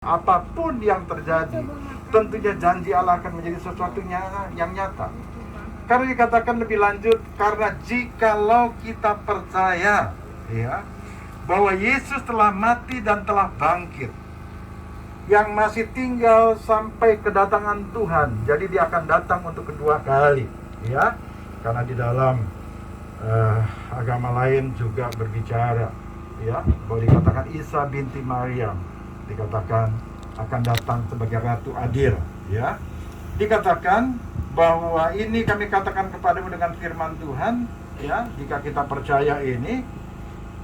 Apapun yang terjadi, tentunya janji Allah akan menjadi sesuatu yang nyata. Karena dikatakan lebih lanjut, karena jikalau kita percaya ya bahwa Yesus telah mati dan telah bangkit, yang masih tinggal sampai kedatangan Tuhan. Jadi dia akan datang untuk kedua kali, ya. Karena di dalam agama lain juga berbicara, ya, bahwa dikatakan Isa binti Maryam dikatakan akan datang sebagai ratu adil, ya. Dikatakan bahwa ini kami katakan kepadamu dengan firman Tuhan, ya. Jika kita percaya ini,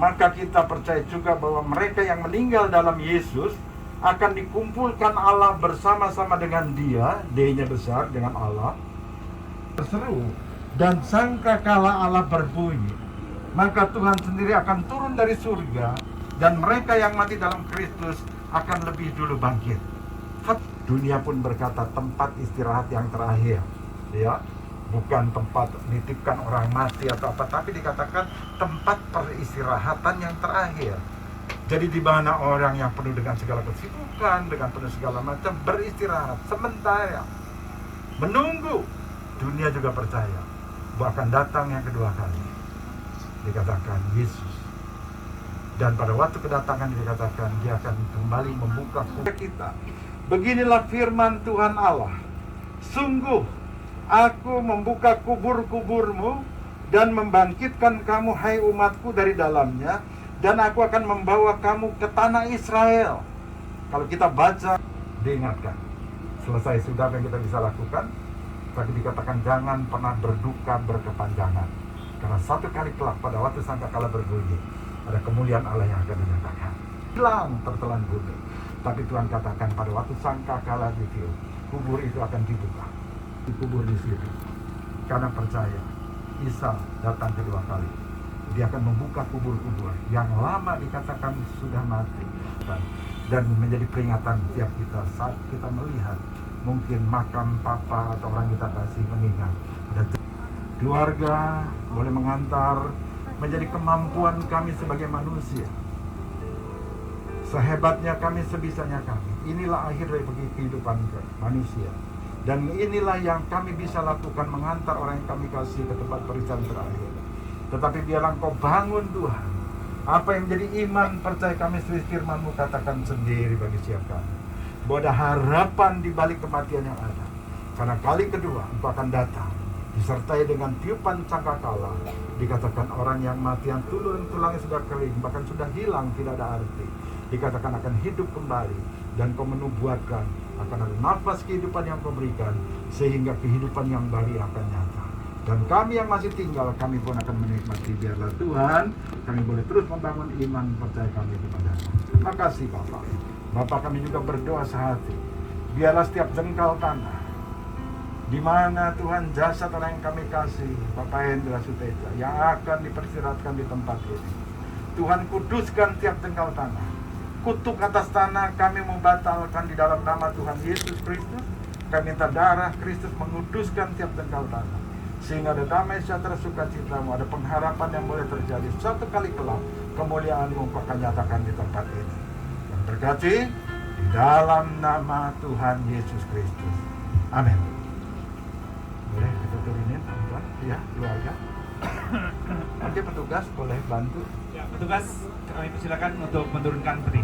maka kita percaya juga bahwa mereka yang meninggal dalam Yesus akan dikumpulkan Allah bersama-sama dengan dia, D-nya besar dengan Allah. Berseru dan sangkakala Allah berbunyi, maka Tuhan sendiri akan turun dari surga dan mereka yang mati dalam Kristus akan lebih dulu bangkit. Dunia pun berkata tempat istirahat yang terakhir, ya, bukan tempat nitipkan orang mati atau apa, tapi dikatakan tempat peristirahatan yang terakhir. Jadi di mana orang yang penuh dengan segala kesibukan, dengan penuh segala macam, beristirahat sementara, menunggu. Dunia juga percaya bahwa akan datang yang kedua kali, dikatakan Yesus. Dan pada waktu kedatangan dikatakan dia akan kembali membuka kita. Beginilah firman Tuhan Allah, sungguh aku membuka kubur-kuburmu dan membangkitkan kamu hai umatku dari dalamnya, dan aku akan membawa kamu ke tanah Israel. Kalau kita baca, diingatkan selesai sudah yang kita bisa lakukan. Tapi dikatakan jangan pernah berduka berkepanjangan, karena satu kali kelak pada waktu sangkakala berbunyi, ada kemuliaan Allah yang akan dinyatakan. Hilang tertelan bumi. Tapi Tuhan katakan pada waktu sangkakala ditiup, kubur itu akan dibuka. Dikubur di situ. Karena percaya, Isa datang kedua kali. Dia akan membuka kubur-kubur yang lama dikatakan sudah mati. Dan menjadi peringatan tiap kita saat kita melihat mungkin makam papa atau orang kita kasih meninggal. Keluarga boleh mengantar, menjadi kemampuan kami sebagai manusia. Sehebatnya kami, sebisanya kami. Inilah akhir dari kehidupan manusia. Dan inilah yang kami bisa lakukan, mengantar orang yang kami kasih ke tempat peristirahatan terakhir. Tetapi biarlah Engkau bangun Tuhan. Apa yang menjadi iman percaya kami sesuai firman-Mu, katakan sendiri bagi siap kami. Bahwa ada harapan di balik kematian yang ada. Karena kali kedua Engkau akan datang disertai dengan tiupan sangkakala. Dikatakan orang yang mati yang tulangnya sudah kering, bahkan sudah hilang, tidak ada arti, dikatakan akan hidup kembali. Dan Kau menubuatkan akan ada nafas kehidupan yang Kau berikan, sehingga kehidupan yang baru akan nyata. Dan kami yang masih tinggal, kami pun akan menikmati. Biarlah Tuhan, kami boleh terus membangun iman percaya kami kepada-Mu. Terima kasih Bapak. Bapak, kami juga berdoa sehati, biarlah setiap jengkal tanah di mana Tuhan jasad orang yang kami kasih, Bapak Hendra Suteja, yang akan diperistirahatkan di tempat ini, Tuhan kuduskan tiap jengkal tanah. Kutuk atas tanah kami membatalkan di dalam nama Tuhan Yesus Kristus. Kami minta darah Kristus menguduskan tiap jengkal tanah, sehingga ada damai sejahtera sukacita-Mu, ada pengharapan yang boleh terjadi. Suatu kali kelak kemuliaan-Mu akan nyatakan di tempat ini. Dan berkati di dalam nama Tuhan Yesus Kristus. Amin. Boleh kita turunin, teman-teman? Ya, keluarga. Nanti petugas boleh bantu. Ya, petugas kami persilakan untuk menurunkan peti.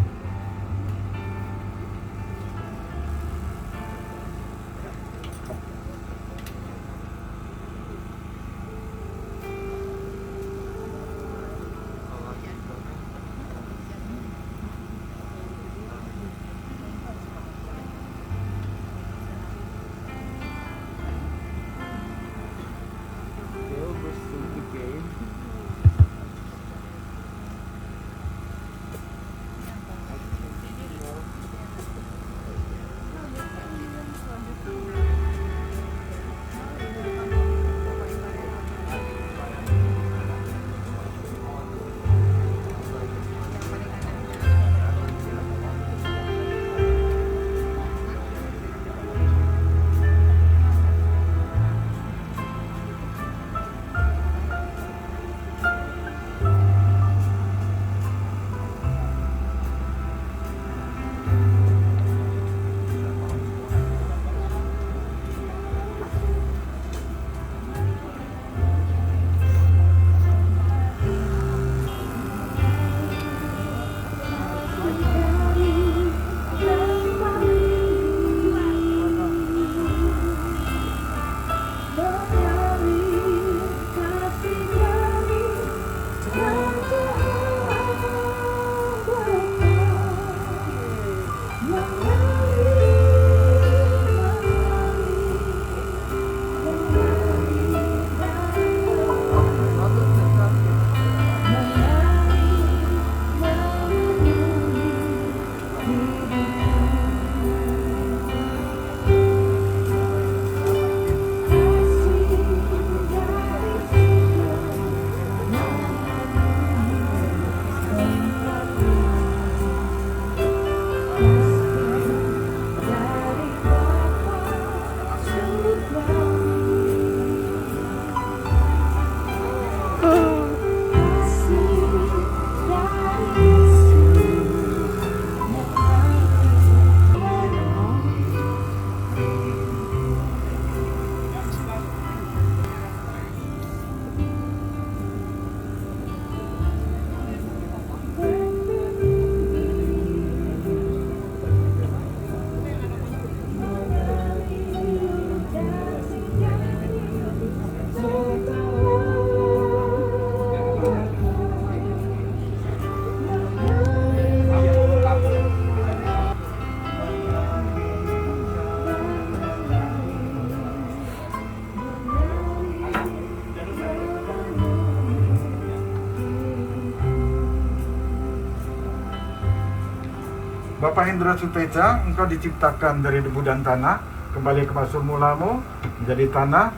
Bapak Hendra Suteja, engkau diciptakan dari debu dan tanah, kembali ke pasur mulamu menjadi tanah,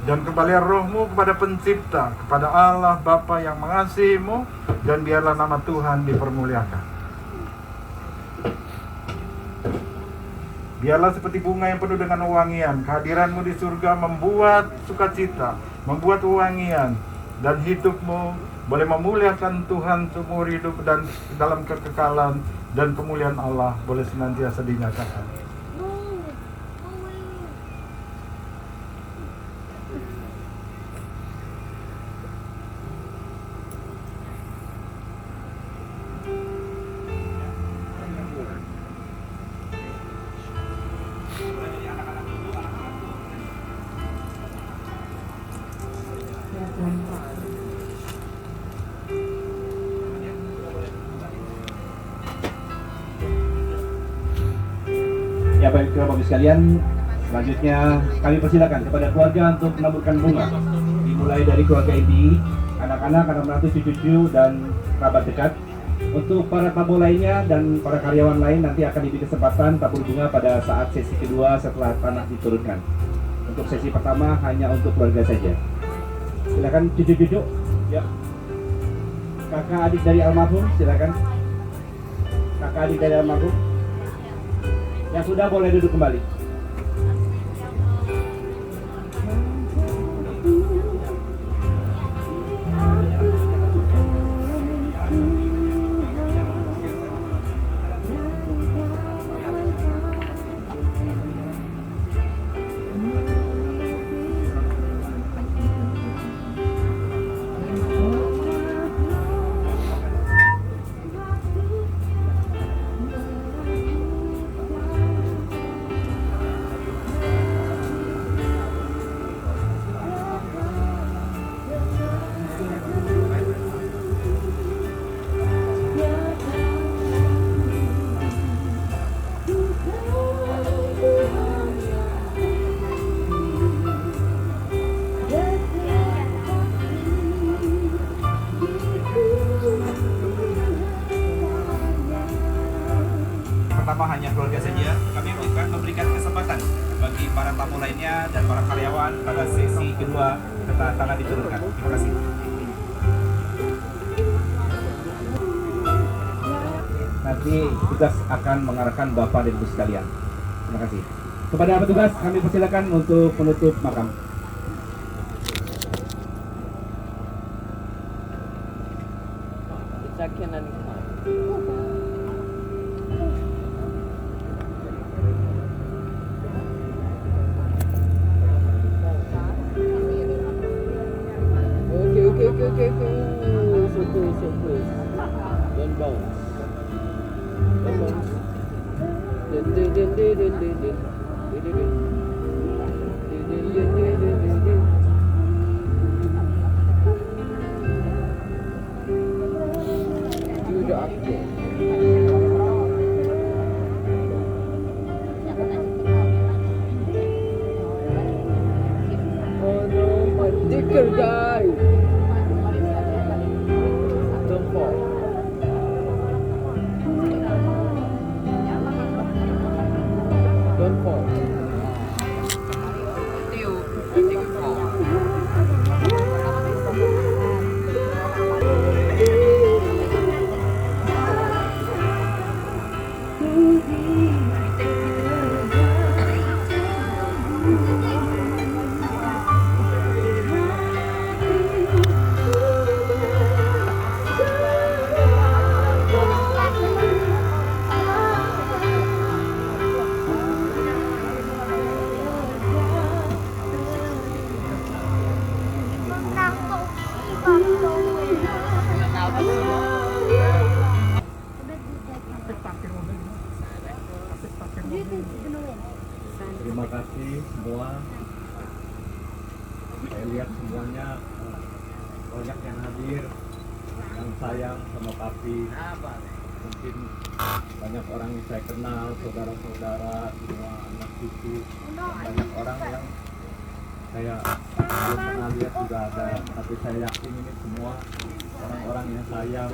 dan kembali rohmu kepada pencipta, kepada Allah Bapa yang mengasihimu, dan biarlah nama Tuhan dipermuliakan. Biarlah seperti bunga yang penuh dengan wewangian, kehadiranmu di surga membuat sukacita, membuat wewangian, dan hidupmu boleh memuliakan Tuhan seumur hidup dan dalam kekekalan, dan kemuliaan Allah boleh senantiasa dinyatakan. Ya baik Bapak sekalian, selanjutnya kami persilakan kepada keluarga untuk menaburkan bunga. Dimulai dari keluarga inti, anak-anak, anak menantu, cucu-cucu, dan kerabat dekat. Untuk para tamu lainnya dan para karyawan lain nanti akan diberi kesempatan tabur bunga pada saat sesi kedua setelah tanah diturunkan. Untuk sesi pertama hanya untuk keluarga saja. Silakan cucu-cucu, ya. Kakak adik dari almarhum, silakan. Kakak adik dari almarhum. Yang sudah boleh duduk kembali. Pertama hanya keluarga saja, kami memberikan kesempatan bagi para tamu lainnya dan para karyawan pada sesi kedua setelah tanah diturunkan. Terima kasih. Nanti tugas akan mengarahkan Bapak dan Ibu sekalian. Terima kasih. Kepada petugas kami persilakan untuk menutup makam. Okay. So close. Don't bounce. Do the actor. Oh no, my dicker guy. Don't fall. Don't fall. Terima kasih semua. Saya lihat semuanya banyak yang hadir, yang sayang sama papi. Mungkin banyak orang yang saya kenal, saudara-saudara, semua anak cucu. Banyak orang yang saya belum pernah lihat juga ada, tapi saya yakin ini semua orang-orang yang sayang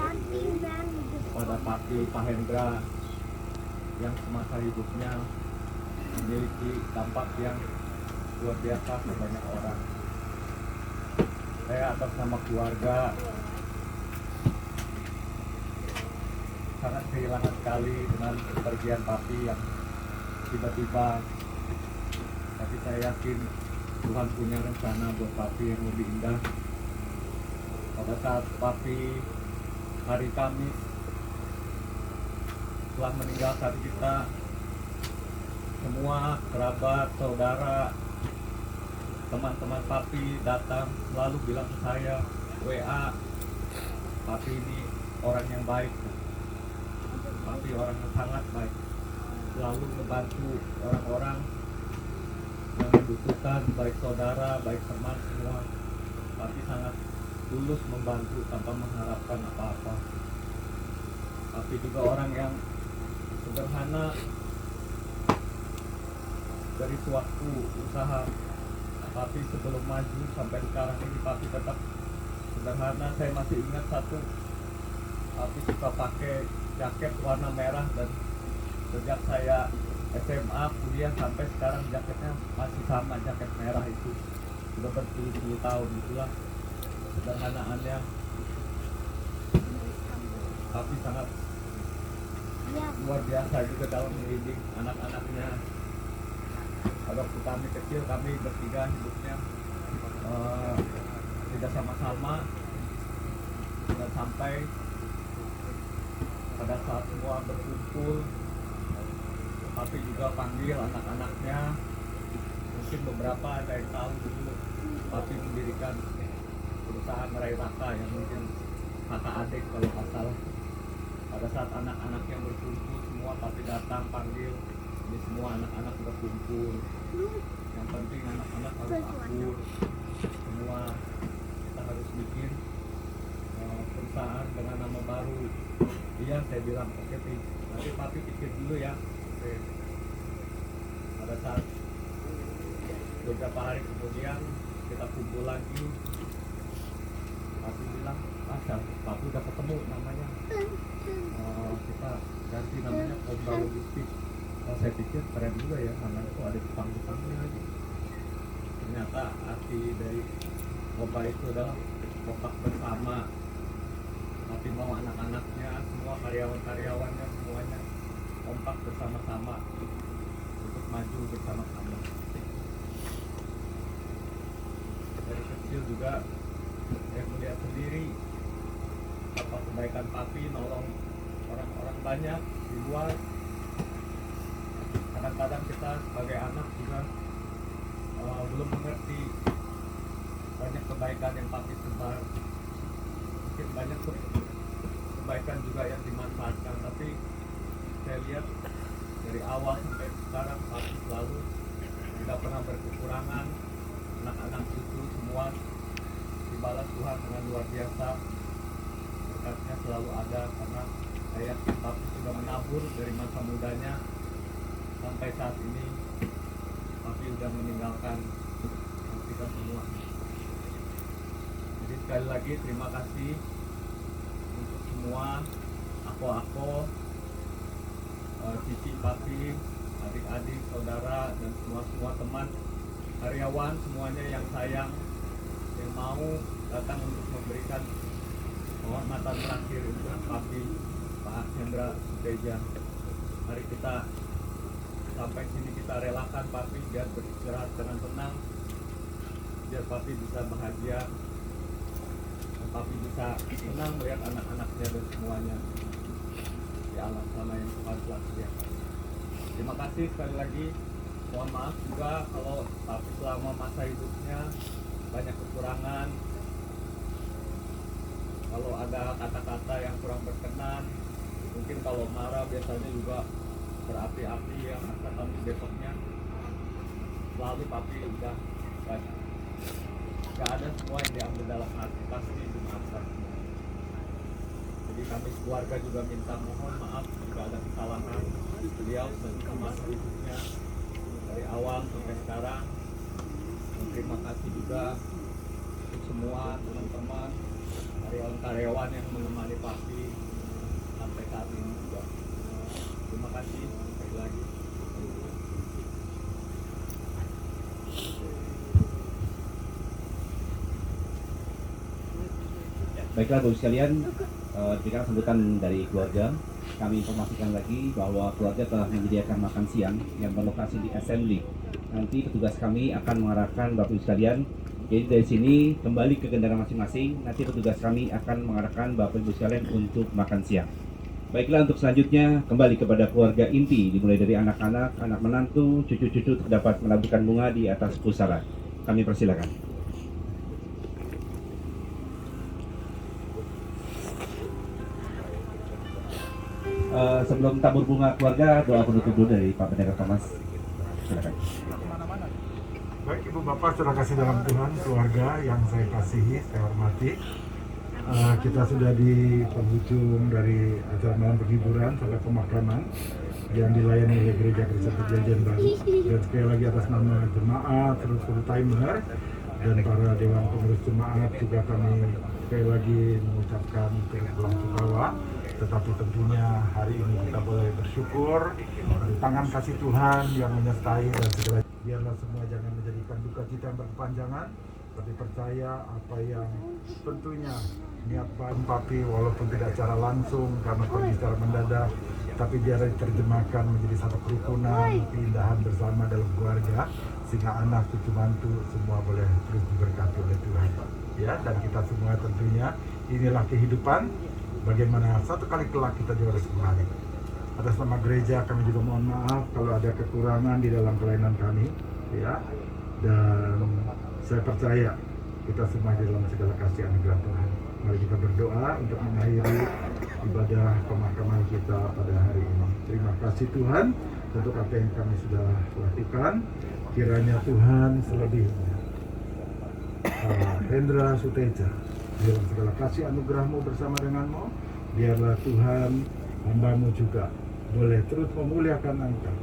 kepada papi, Pak Hendra. yang semasa hidupnya memiliki dampak yang luar biasa ke banyak orang. Saya atas nama keluarga sangat kehilangan sekali dengan kepergian papi yang tiba-tiba. Tapi saya yakin Tuhan punya rencana buat papi yang lebih indah. Pada saat papi hari Kamis telah meninggalkan kita, semua kerabat, saudara, teman-teman papi datang selalu bilang ke saya, WA, papi ini orang yang baik, papi orang yang sangat baik, selalu membantu orang-orang yang membutuhkan, baik saudara, baik teman, semua. Papi sangat tulus membantu tanpa mengharapkan apa-apa. Papi juga orang yang sederhana, dari suatu usaha papi sebelum maju sampai sekarang ini papi tetap sederhana. Saya masih ingat satu, papi suka pakai jaket warna merah, dan sejak saya SMA kuliah sampai sekarang jaketnya masih sama, jaket merah itu sudah berpuluh-puluh tahun. Itulah sederhanaannya. Papi sangat luar biasa juga dalam mendidik anak-anaknya. Waktu kami kecil, kami bertiga hidupnya tidak sama-sama, dan sampai pada saat semua berkumpul, papi juga panggil anak-anaknya. Mungkin beberapa ada yang tahu dulu papi mendirikan perusahaan Rai Raka yang mungkin kakak adik kalau nggak salah. Pada saat anak-anak yang berkumpul semua, papi datang panggil, ini semua anak-anak berkumpul. Yang penting anak-anak harus akur, semua kita harus bikin perusahaan dengan nama baru. Iya, saya bilang oke, nanti papi pikir dulu ya. Oke. Pada saat beberapa hari kemudian kita kumpul lagi, papi bilang, papi udah ketemu namanya, kita ganti namanya Komba Logistik. Saya pikir keren juga ya, namanya kok ada Jepang-Jepangnya lagi. Ternyata arti dari Komba itu adalah kompak bersama. Papi mau anak-anaknya, semua karyawan-karyawannya, semuanya kompak bersama-sama untuk maju bersama-sama. Dari kecil juga saya melihat sendiri apa kebaikan papi, nolong orang-orang banyak di luar. Kadang-kadang kita sebagai anak juga belum mengerti banyak kebaikan yang papi sebar. Mungkin banyak kebaikan juga yang dimanfaatkan, tapi saya lihat dari awal sampai sekarang papi selalu tidak pernah berkekurangan. Anak-anak itu semua dibalas Tuhan dengan luar biasa. Berkatnya selalu ada, karena saya yakin papi sudah menabur dari masa mudanya sampai saat ini. Papi sudah meninggalkan kita semua. Jadi sekali lagi terima kasih untuk semua aku, cici papi, adik-adik, saudara, dan semua teman, karyawan, semuanya yang sayang, yang mau datang untuk memberikan penghormatan terakhir untuk papi, Pak Hendra Suteja. Mari kita sampai sini, kita relakan papi biar beristirahat dengan tenang, biar papi bisa bahagia, dan papi bisa senang melihat anak-anaknya dan semuanya di alam sana yang Tuhan telah sediakan. Terima kasih sekali lagi. Mohon maaf juga kalau papi selama masa hidupnya banyak kekurangan. Kalau ada kata-kata yang kurang berkenan, mungkin kalau marah biasanya juga berapi-api, yang akan kami besoknya selalu papi udah gak ada semua yang diambil dalam hati, pasti dimaafkan. Jadi kami keluarga juga minta mohon maaf jika ada kesalahan beliau selama masa hidupnya dari awal sampai sekarang. Dan terima kasih juga untuk semua teman-teman karyawan-karyawan yang menemani papi sampai saat ini juga. Terima kasih. lagi. Baiklah Bapak sekalian, diberikan sambutan dari keluarga. Kami informasikan lagi bahwa keluarga telah menyediakan makan siang yang berlokasi di assembly. Nanti petugas kami akan mengarahkan Bapak Ibu sekalian. Jadi dari sini kembali ke kendaraan masing-masing. Nanti petugas kami akan mengarahkan Bapak Ibu sekalian untuk makan siang. Baiklah, untuk selanjutnya kembali kepada keluarga inti, dimulai dari anak-anak, anak menantu, cucu-cucu dapat menaburkan bunga di atas pusara. Kami persilakan. Sebelum tabur bunga keluarga, doa penutup dulu dari Pak Pendeta Thomas. Silakan. Baik Ibu Bapak, saudara kasih dalam Tuhan, keluarga yang saya kasihi, saya hormati. Kita sudah di penghujung dari acara malam penghiburan sampai pemakaman yang dilayani oleh Gereja Kristen Perjanjian Baru. Dan sekali lagi atas nama jemaat, terus full timer dan para dewan pengurus jemaat juga kami sekali lagi mengucapkan belasungkawa. Tetapi tentunya hari ini kita boleh bersyukur dari tangan kasih Tuhan yang menyertai dan segala. Biarlah semua jangan menjadikan duka cita yang berkepanjangan, tapi percaya apa yang tentunya niat Papi walaupun tidak secara langsung karena pergi secara mendadak, tapi biar diterjemahkan menjadi satu kerukunan, keindahan bersama dalam keluarga, sehingga anak, cucu, mantu semua boleh terus diberkati oleh Tuhan. Ya, dan kita semua tentunya inilah kehidupan. Bagaimana satu kali kelak kita juga harus kembali. Atas nama gereja kami juga mohon maaf kalau ada kekurangan di dalam pelayanan kami, ya. Dan saya percaya kita semua di dalam segala kasih anugerah Tuhan. Mari kita berdoa untuk mengakhiri ibadah pemakaman kita pada hari ini. Terima kasih Tuhan untuk apa yang kami sudah lakukan. Kiranya Tuhan selebihnya Hendra Suteja dalam segala kasih anugerah-Mu bersama dengan-Mu, biarlah Tuhan hamba-Mu juga boleh terus memuliakan Engkau.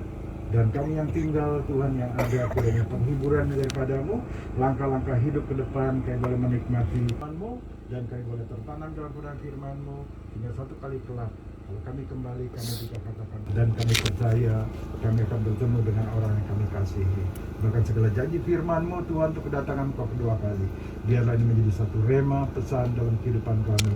Dan kami yang tinggal Tuhan yang ada kiranya penghiburan daripada-Mu, langkah-langkah hidup ke depan kami boleh menikmati firman-Mu dan kami boleh tertanam dalam firman firman-Mu hingga satu kali kelak kalau kami kembali kami juga katakan dan kami percaya kami akan bertemu dengan orang yang kami kasihi. Bahkan segala janji firman-Mu Tuhan untuk kedatangan Engkau kedua kali, biarlah ini menjadi satu rema pesan dalam kehidupan kami.